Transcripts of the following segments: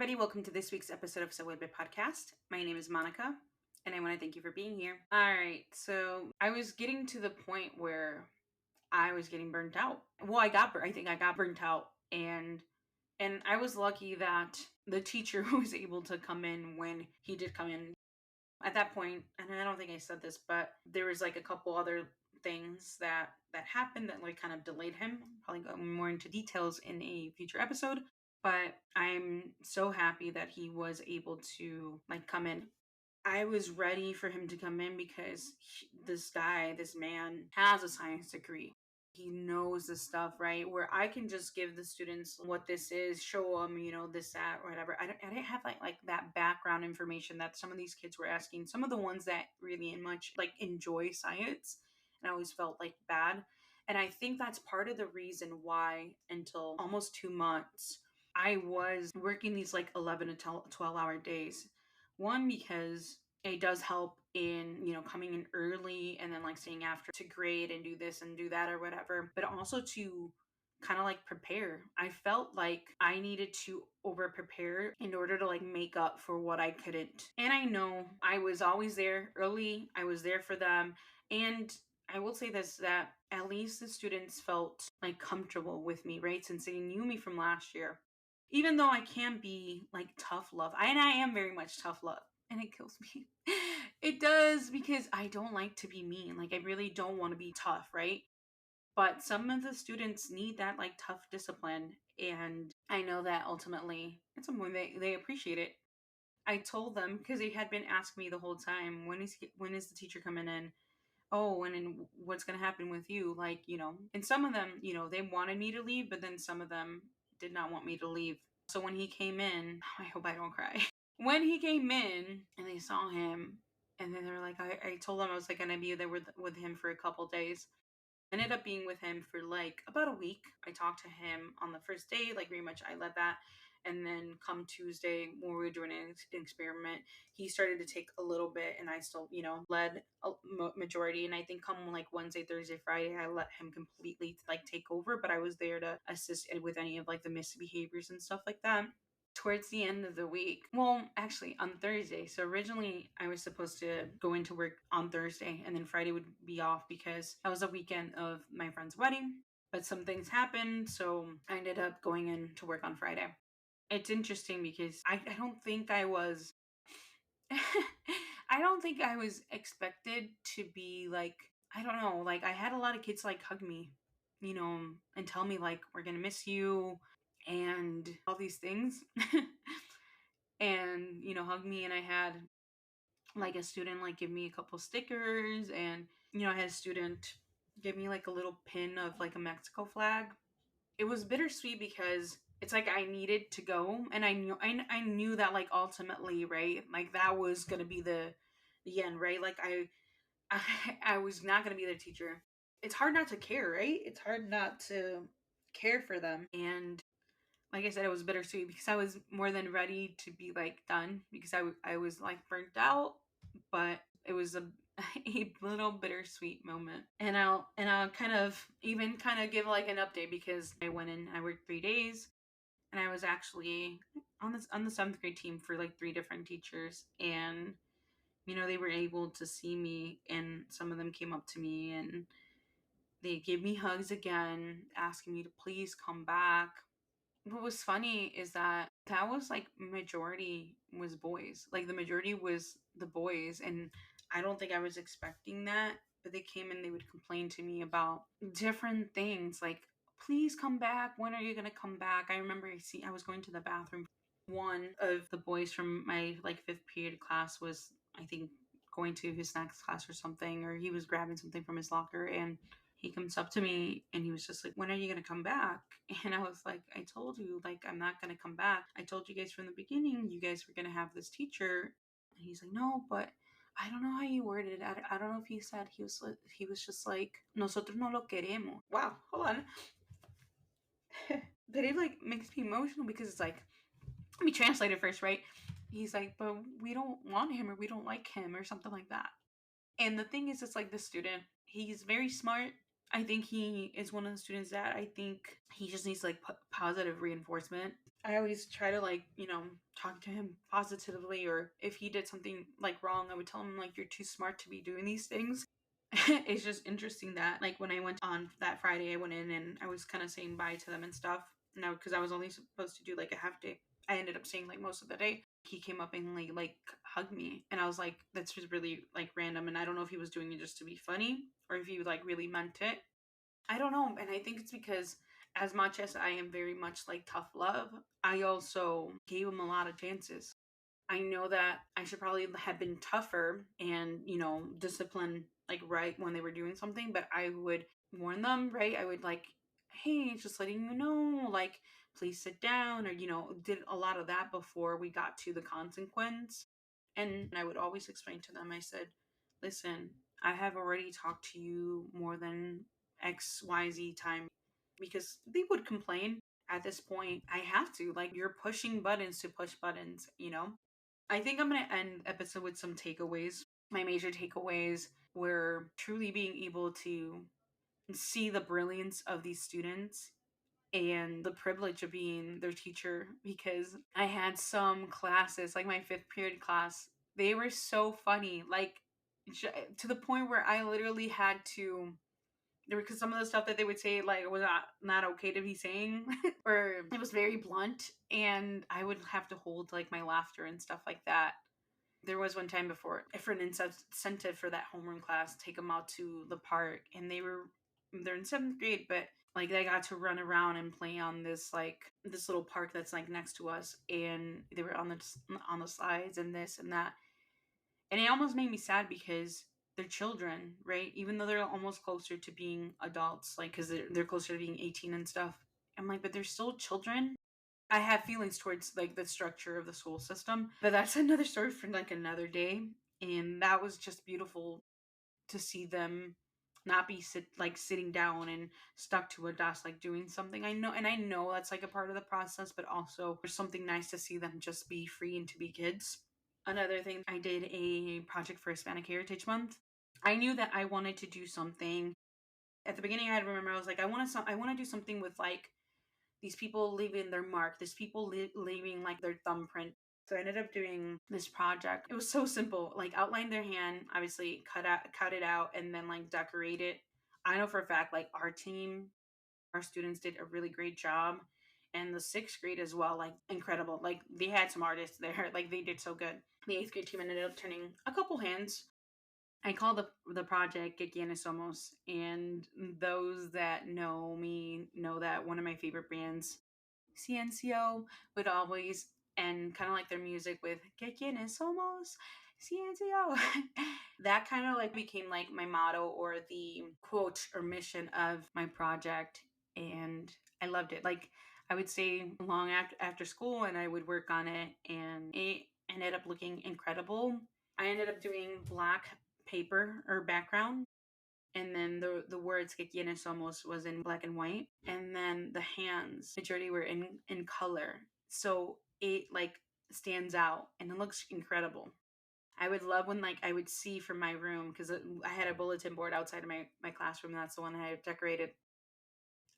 everybody. Welcome to this week's episode of Se Vuelve Podcast. My name is Monica, and I want to thank you for being here. All right, so I was getting to the point where I was getting burnt out. Well, I think I got burnt out, and I was lucky that the teacher was able to come in when he did come in. At that point, and I don't think I said this, but there was like a couple other things that happened that like kind of delayed him. Probably go more into details in a future episode. But I'm so happy that he was able to like come in. I was ready for him to come in because this man has a science degree. He knows the stuff, right? Where I can just give the students what this is, show them, this, that, or whatever. I didn't have like that background information that some of these kids were asking. Some of the ones that really much like enjoy science, and I always felt like bad. And I think that's part of the reason why until almost 2 months, I was working these like 11 to 12 hour days. One, because it does help in, coming in early and then like staying after to grade and do this and do that or whatever, but also to kind of like prepare. I felt like I needed to over prepare in order to like make up for what I couldn't. And I know I was always there early. I was there for them. And I will say this, that at least the students felt like comfortable with me, right? Since they knew me from last year. Even though I can be like tough love, and I am very much tough love, and it kills me. It does, because I don't like to be mean. Like I really don't want to be tough, right? But some of the students need that like tough discipline, and I know that ultimately at some point they appreciate it. I told them, because they had been asking me the whole time, when is the teacher coming in? Oh, and then what's going to happen with you? Like, and some of them, they wanted me to leave, but then some of them did not want me to leave. So when he came in, I hope I don't cry. When he came in and they saw him, and then they were like, I told them I was like going to be there with him for a couple days. I ended up being with him for like about a week. I talked to him on the first day, like very much I led that. And then come Tuesday, when we were doing an experiment, he started to take a little bit, and I still, led a majority. And I think come like Wednesday, Thursday, Friday, I let him completely like take over, but I was there to assist with any of like the misbehaviors and stuff like that. Towards the end of the week, well, actually on Thursday. So originally I was supposed to go into work on Thursday, and then Friday would be off because that was a weekend of my friend's wedding. But some things happened, so I ended up going in to work on Friday. It's interesting because I don't think I was I don't think I was expected to be like, I don't know, like I had a lot of kids like hug me, and tell me like, we're gonna miss you and all these things. And hug me. And I had like a student like give me a couple stickers, and I had a student give me like a little pin of like a Mexico flag. It was bittersweet because it's like I needed to go, and I knew that like ultimately, right, like that was gonna be the end, right? Like I was not gonna be their teacher. It's hard not to care, right? It's hard not to care for them. And like I said, it was bittersweet because I was more than ready to be like done, because I was like burnt out, but it was a a little bittersweet moment. And I'll kind of give like an update, because I went in, I worked 3 days, and I was actually on the 7th grade team for like 3 different teachers. And they were able to see me, and some of them came up to me and they gave me hugs again, asking me to please come back. What was funny is that was like majority was boys. Like the majority was the boys, and I don't think I was expecting that. But they came and they would complain to me about different things, like, please come back. When are you gonna come back? I remember I was going to the bathroom. One of the boys from my like 5th period class was, I think, going to his snacks class or something, or he was grabbing something from his locker, and he comes up to me and he was just like, when are you going to come back? And I was like, I told you, like, I'm not going to come back. I told you guys from the beginning, you guys were going to have this teacher. And he's like, no, but I don't know how you worded it. I don't know if he said, he was just like, nosotros no lo queremos. Wow, hold on. But it like makes me emotional, because it's like, let me translate it first, right? He's like, but we don't want him, or we don't like him, or something like that. And the thing is, it's like, this student, he's very smart. I think he is one of the students that I think he just needs like positive reinforcement. I always try to like, talk to him positively, or if he did something like wrong, I would tell him like you're too smart to be doing these things. It's just interesting that like when I went on that Friday, I went in and I was kind of saying bye to them and stuff. Now because I was only supposed to do like a half day, I ended up staying like most of the day. He came up and like hugged me, and I was like, that's just really like random, and I don't know if he was doing it just to be funny or if he like really meant it. I don't know, and I think it's because as much as I am very much like tough love, I also gave him a lot of chances. I know that I should probably have been tougher and, discipline like right when they were doing something, but I would warn them, right? I would like, hey, just letting you know, like, please sit down, or, did a lot of that before we got to the consequence. And I would always explain to them, I said, listen, I have already talked to you more than XYZ time, because they would complain. At this point, I have to. Like, you're pushing buttons to push buttons. I think I'm going to end episode with some takeaways. My major takeaways were truly being able to see the brilliance of these students and the privilege of being their teacher, because I had some classes, like my fifth period class, they were so funny. Like, to the point where I literally had to, because some of the stuff that they would say like was not okay to be saying, or it was very blunt, and I would have to hold like my laughter and stuff like that. There was one time before, for an incentive for that homeroom class, take them out to the park, and they're in seventh grade, but like they got to run around and play on this little park that's like next to us, and they were on the slides and this and that, and it almost made me sad because they're children, right? Even though they're almost closer to being adults, like because they're closer to being 18 and stuff. I'm like, but they're still children. I have feelings towards like the structure of the school system, but that's another story for like another day. And that was just beautiful to see them not be sitting down and stuck to a desk, like doing something. I know that's like a part of the process, but also there's something nice to see them just be free and to be kids. Another thing, I did a project for Hispanic Heritage Month. I knew that I wanted to do something. At the beginning, I remember I was like, I want to do something with like these people leaving their mark, these people leaving like their thumbprint. So I ended up doing this project. It was so simple, like outline their hand, obviously cut it out, and then like decorate it. I know for a fact, like our students did a really great job, and the sixth grade as well, like incredible. Like they had some artists there, like they did so good. The eighth grade team ended up turning a couple hands. I call the project Que Quienes Somos, and those that know me know that one of my favorite bands, CNCO, would always end kind of like their music with Que Quienes Somos, CNCO. That kind of like became like my motto or the quote or mission of my project, and I loved it. Like I would stay long after school, and I would work on it, and it ended up looking incredible. I ended up doing black paper or background, and then the words que quienes somos was in black and white, and then the hands majority were in color, so it like stands out and it looks incredible. I would love when like I would see from my room, because I had a bulletin board outside of my classroom. That's the one I had decorated.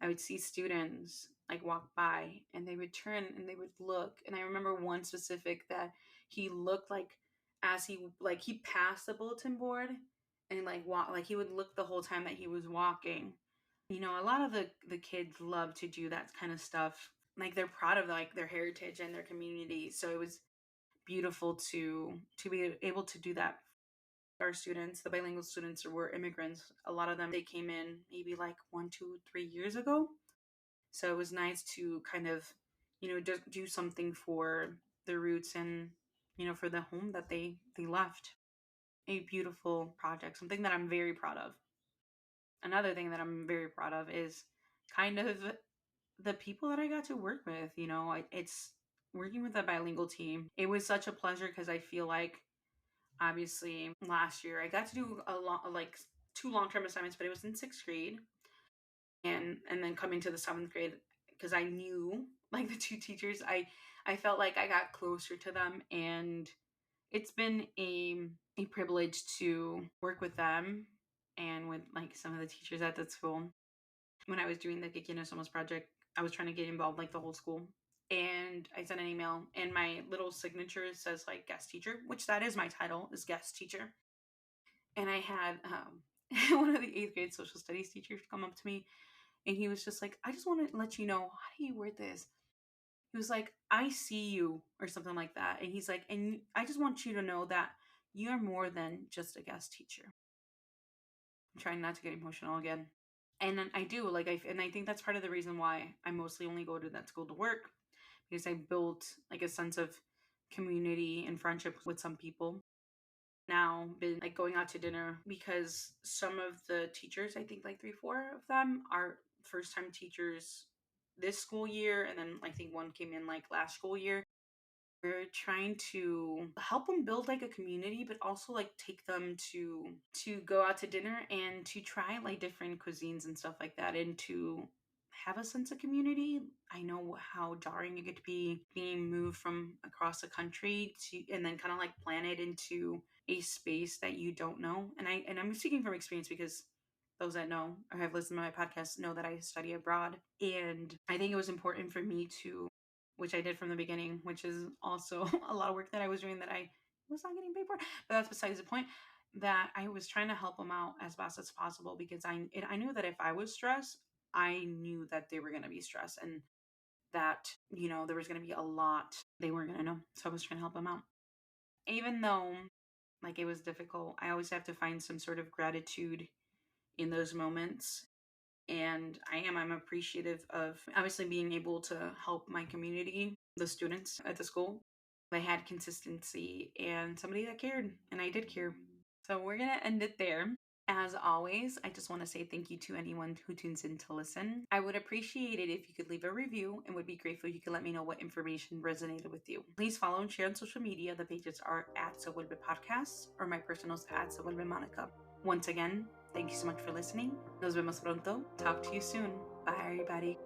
I would see students like walk by, and they would turn and they would look. And I remember one specific that he looked like, as he passed the bulletin board, and like walk, like he would look the whole time that he was walking. A lot of the kids love to do that kind of stuff. Like they're proud of like their heritage and their community. So it was beautiful to be able to do that. Our students, the bilingual students, were immigrants. A lot of them, they came in maybe like 1, 2, 3 years ago. So it was nice to kind of, do something for their roots, and, for the home that they left. A beautiful project, something that I'm very proud of. Another thing that I'm very proud of is kind of the people that I got to work with. It's working with a bilingual team. It was such a pleasure because I feel like, obviously, last year I got to do like 2 long-term assignments, but it was in sixth grade, and then coming to the seventh grade, because I knew like the two teachers, I felt like I got closer to them, and it's been a privilege to work with them and with like some of the teachers at that school. When I was doing the Geekiness Almost project, I was trying to get involved like the whole school. and I sent an email, and my little signature says like guest teacher, which that is my title, is guest teacher. And I had one of the eighth grade social studies teachers come up to me, and he was just like, I just want to let you know, how do you word this? He was like, I see you, or something like that. And he's like, and I just want you to know that you're more than just a guest teacher. I'm trying not to get emotional again. And then I do, like, and I think that's part of the reason why I mostly only go to that school to work, because I built like a sense of community and friendship with some people. Now been like going out to dinner because some of the teachers, I think like 3, 4 of them are first time teachers this school year, and then I think one came in like last school year. We're trying to help them build like a community, but also like take them to go out to dinner and to try like different cuisines and stuff like that, and to have a sense of community. I know how jarring it could be being moved from across the country to, and then kind of like planted into a space that you don't know. And I'm speaking from experience, because those that know or have listened to my podcast know that I study abroad, and I think it was important for me to, which I did from the beginning, which is also a lot of work that I was doing that I was not getting paid for. But that's besides the point. That I was trying to help them out as best as possible, because I knew that if I was stressed, I knew that they were going to be stressed, and that, there was going to be a lot they weren't going to know. So I was trying to help them out. Even though like it was difficult, I always have to find some sort of gratitude in those moments. And I'm appreciative of obviously being able to help my community, the students at the school. I had consistency and somebody that cared, and I did care. So we're going to end it there. As always, I just want to say thank you to anyone who tunes in to listen. I would appreciate it if you could leave a review, and would be grateful if you could let me know what information resonated with you. Please follow and share on social media. The pages are at Se Vuelve Podcast, or my personals at Se Vuelve Monica. Once again, thank you so much for listening. Nos vemos pronto. Talk to you soon. Bye, everybody.